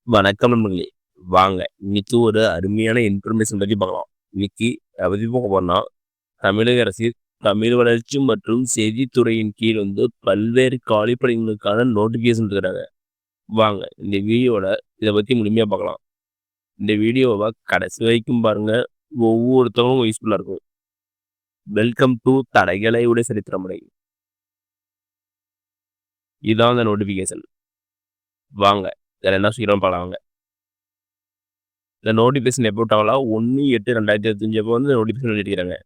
வணக்கம் நண்பர்களே. வாங்க இன்னைக்கு ஒரு அருமையான இன்ஃபர்மேஷன் பத்தி பார்க்கலாம். இன்னைக்கு எத பத்தி பார்க்க போறோம்னா, தமிழக அரசு தமிழ் வளர்ச்சி மற்றும் செய்தித்துறையின் கீழ் பல்வேறு காலி பணிகளுக்கான நோட்டிஃபிகேஷன் இருக்கிறாங்க. வாங்க இந்த வீடியோல இத பத்தி முழுமையா பார்க்கலாம். இந்த வீடியோவ கடைசி வரைக்கும் பாருங்க. ஒவ்வொருத்தவங்களுக்கும் யூஸ்ஃபுல்லா இருக்கும். வெல்கம் டூ தடகளை உடைய சரித்திரமுறை. இதான் அந்த நோட்டிஃபிகேஷன். வாங்க இதில என்ன சீக்கிரம் பார்க்கலாம் வாங்க. இந்த நோட்டிஃபிகேஷன் எப்போ விட்டாங்களா 1/8/2025 அப்போ நோட்டிஃபிகேஷன் வெளியிட்டிருக்காங்க.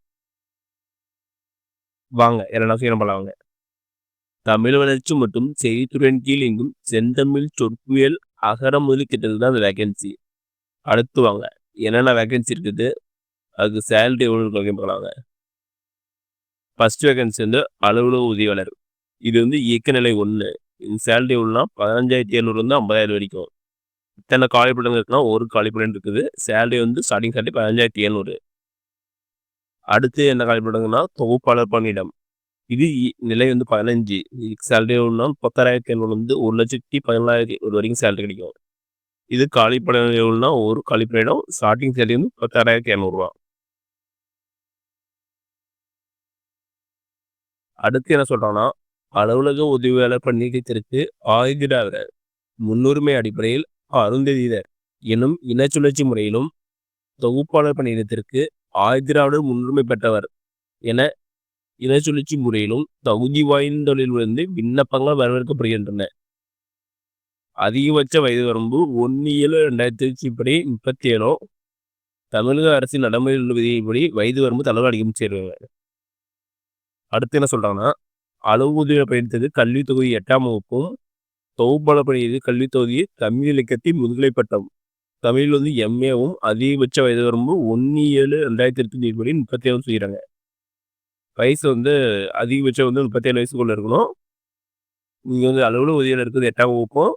வாங்க என்ன சீக்கிரம் பார்க்கலாம் வாங்க. தமிழ் வளர்ச்சி மற்றும் செய்தித்துறையின் கீழ் இயங்கும் செந்தமிழ் சொற்பியல் அகரமுதலி திட்டத்தில் தான் அந்த வேகன்சி. அடுத்து வாங்க என்னென்ன வேகன்சி இருக்குது, அதுக்கு சேலரி எவ்வளோ பார்க்கலாங்க. ஃபர்ஸ்ட் வேகன்சி அலுவலக உதவியாளர். இது இயக்கநிலை 1. இது சேலரி எவ்வளோனா 15,700 50,000 வரைக்கும். இத்தனை காலிப்படம் இருக்குன்னா ஒரு காலிப்படம் இருக்குது. Salary starting salary 15,700. அடுத்து என்ன காலிப்படங்கன்னா தொகுப்பாளர் பணியிடம். இது நிலை 15. இதுக்கு சேலரி எவ்வளோனா 10,700 1,14,000 வரைக்கும் சேலரி கிடைக்கும். இது காலிப்படம் எவ்வளோனா ஒரு காலிப்படம் ஸ்டார்டிங் சேலரி 16,700. அடுத்து என்ன சொல்றாங்கன்னா, அலுவலக உதவியாளர் பணியிடத்திற்கு ஆய்கிறார் முன்னுரிமை அடிப்படையில் அருந்ததியர் எனும் இனச்சுழற்சி முறையிலும் தொகுப்பாளர் பணியிடத்திற்கு ஆய்திராவிடர் முன்னுரிமை பெற்றவர் என இனச்சுழற்சி முறையிலும் தகுதி வாய்ந்தொழிலிருந்து விண்ணப்பங்கள் வரவேற்கப்படுகின்றன. அதிகபட்ச வயது வரம்பு 1/7/2025 படி 37. தமிழக அரசின் நடைமுறையில் உள்ள விதிப்படி வயது வரம்பு தளர்வு அதிகம் சேருவாங்க. அடுத்து என்ன சொல்றாங்கன்னா, அலுவலக பணியிடத்திற்கு கல்வி தொகுதி 8ஆம் வகுப்பும் தொகுப்பாளர் பணியிடத்தில் கல்வி தொகுதி தமிழ் இலக்கியத்தில் முதுகலை பட்டம் தமிழில் எம்ஏவும் அதிகபட்ச வயது வரம்பு 1/7/2025 படி 37 செய்கிறாங்க. வயசு அதிகபட்சம் 37 வயசுக்குள்ள இருக்கணும். நீங்க அலுவலக உதவியாளர் இருக்குது 8ஆம் வகுப்பும்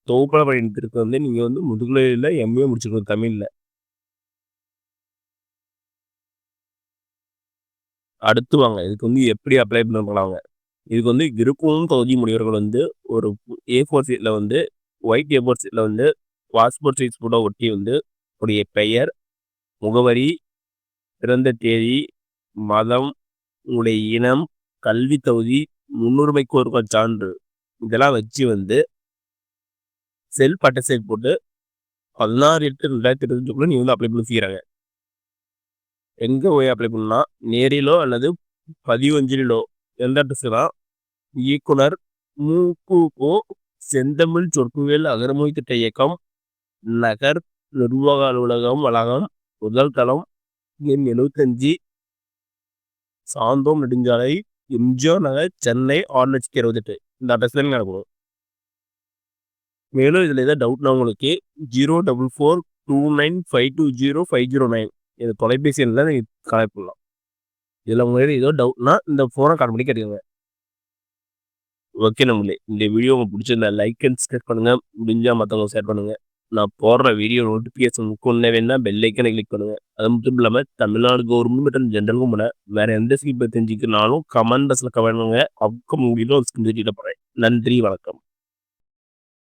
தொகுப்பாளர் பணியிடத்திற்கு நீங்க முதுகலையில் எம்ஏ முடிச்சிருக்கணும் தமிழ்ல. அடுத்து வாங்க இதுக்கு எப்படி அப்ளை பண்ணலாங்க. இதுக்கு விருப்பமும் தகுதி முடியவர்கள் ஒரு A4 சீட்ல ஒயிட் A4 சீட்ல பாஸ்போர்ட் சைஸ் போட்டோ ஒட்டி உடைய பெயர், முகவரி, பிறந்த தேதி, மதம், உங்களுடைய இனம், கல்வி தகுதி, முன்னுரிமை கோருக்கால் சான்று இதெல்லாம் வச்சு செல்ஃப் அட்டஸ்டேட் போட்டு 16/8/2025 நீங்க அப்ளை பண்ணி செய்கிறாங்க. எங்க போய் அப்ளை பண்ணா நேரிலோ அல்லது பதிவு அஞ்சலிலோ எந்த அட்ரஸ்னா இயக்குனர் மு.கு.கோ. செந்தமிழ் சொற்பியல் அகரமொழி திட்ட இயக்கம், நகர் நிர்வாக அலுவலகம், வளாகம், முதல் தளம், எண் 75, சாந்தோம் நெடுஞ்சாலை, எம்ஜிஆர் நகர், சென்னை 6,68,000 இந்த அட்ரஸ் தான் நடக்கணும். மேலும் இதில் ஏதாவது டவுட்னா உங்களுக்கு 04429520509 இந்த தொலைபேசி எண்ணில் நீங்கள் கனெக்ட் பண்ணலாம். இதில் உங்களுக்கு ஏதோ டவுட்னா இந்த ஃபோனை கால் பண்ணி கேட்டுக்கோங்க. ஓகே நம்மளே இந்த வீடியோ உங்களுக்கு பிடிச்சிருந்தா லைக் அண்ட் சப்ஸ்கிரைப் பண்ணுங்க. முடிஞ்சா மற்றவங்க ஷேர் பண்ணுங்க. நான் போடுற வீடியோ நோட்டிஃபிகேஷன் முக்கிய வேணும்னா பெல் ஐக்கனை கிளிக் பண்ணுங்க. அது மட்டும் இல்லாமல் தமிழ்நாடு கவர்மெண்ட் மற்றும் ஜென்ரலுக்கும் பண்ண வேற எந்த ஸ்கீம் பற்றி தெரிஞ்சுக்கனாலும் கமெண்ட் பாக்ஸில் கமெண்ட் பண்ணுங்க. அப்கம் வீடியோ போகிறேன். நன்றி, வணக்கம்.